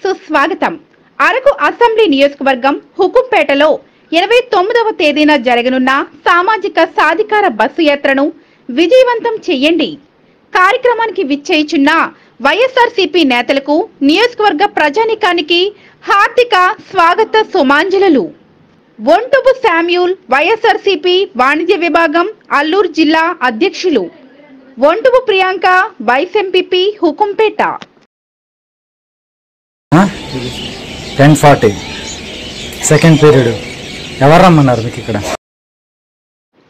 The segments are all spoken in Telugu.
సుస్వాగతం. అరకు అసెంబ్లీ నియోజకవర్గం హుకుంపేటలో 29వ తేదీన జరగనున్న సామాజిక సాధికార బస్సు యాత్రను విజయవంతం చేయండి. కార్యక్రమానికి విచ్చేయుచున్న వైఎస్ఆర్సీపీ నేతలకు నియోజకవర్గ ప్రజానీకానికి హార్దిక స్వాగత సుమాంజలులు. ఒంటుపు శామ్యూల్ వైఎస్ఆర్సీపీ వాణిజ్య విభాగం అల్లూరు జిల్లా అధ్యక్షులు. ఒంటుపు Priyanka vice MPP Hukumpeta. 10:40 second period. ఎవరు రమ్మన్నారు మీకు ఇక్కడ?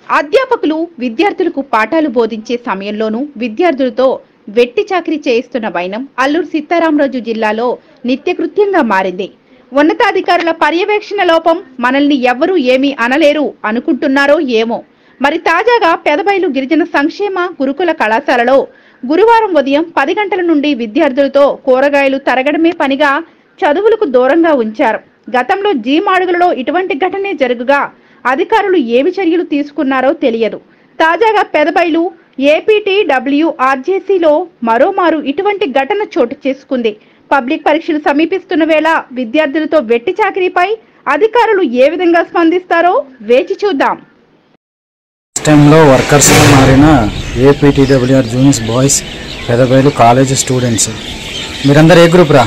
అధ్యాపకులు విద్యార్థులకు పాఠాలు బోధించే సమయంలోనూ విద్యార్థులతో వెట్టి చాకిరీ చేయిస్తున్న వైనం అల్లూరు సీతారామరాజు జిల్లాలో నిత్యకృత్యంగా మారింది. ఉన్నతాధికారుల పర్యవేక్షణ లోపం మనల్ని ఎవ్వరూ ఏమీ అనలేరు అనుకుంటున్నారో ఏమో. మరి తాజాగా పెదబైలు గిరిజన సంక్షేమ గురుకుల కళాశాలలో గురువారం ఉదయం 10 గంటల నుండి విద్యార్థులతో కూరగాయలు తరగడమే పనిగా చదువులకు దూరంగా ఉంచారు. గతంలో జీమాడుగులలో ఇటువంటి ఘటనే జరుగుగా అధికారులు ఏమి చర్యలు తీసుకున్నారో తెలియదు. తాజాగా పెదబైలు APTWRJCలో మరోమారు ఇటువంటి ఘటన చోటు చేసుకుంది. పబ్లిక్ పరీక్షలు సమీపిస్తున్న వేళ విద్యార్థులతో వెట్టి చాకిరీపై అధికారులు ఏ విధంగా స్పందిస్తారో వేచి చూద్దాం. టైంలో వర్కర్స్ మారిన APTWR juniors boys Pedabailu college students. మీరందరూ ఏ గ్రూప్ రా?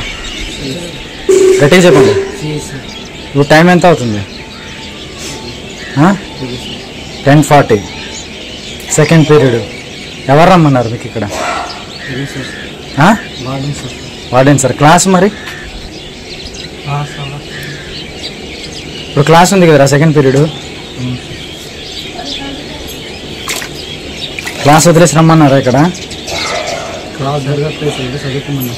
గట్టిగా చెప్పండి. ఇప్పుడు టైం ఎంత అవుతుంది? 10:40 సెకండ్ పీరియడ్. ఎవరు రమ్మన్నారు మీకు ఇక్కడ? Warden sir. క్లాస్ మరి ఇప్పుడు క్లాస్ ఉంది కదరా సెకండ్ పీరియడ్. క్లాస్ వదిలేసి రమ్మన్నారా ఇక్కడ? క్లాస్ జరగట్లేదు, చదువుకోమన్నా.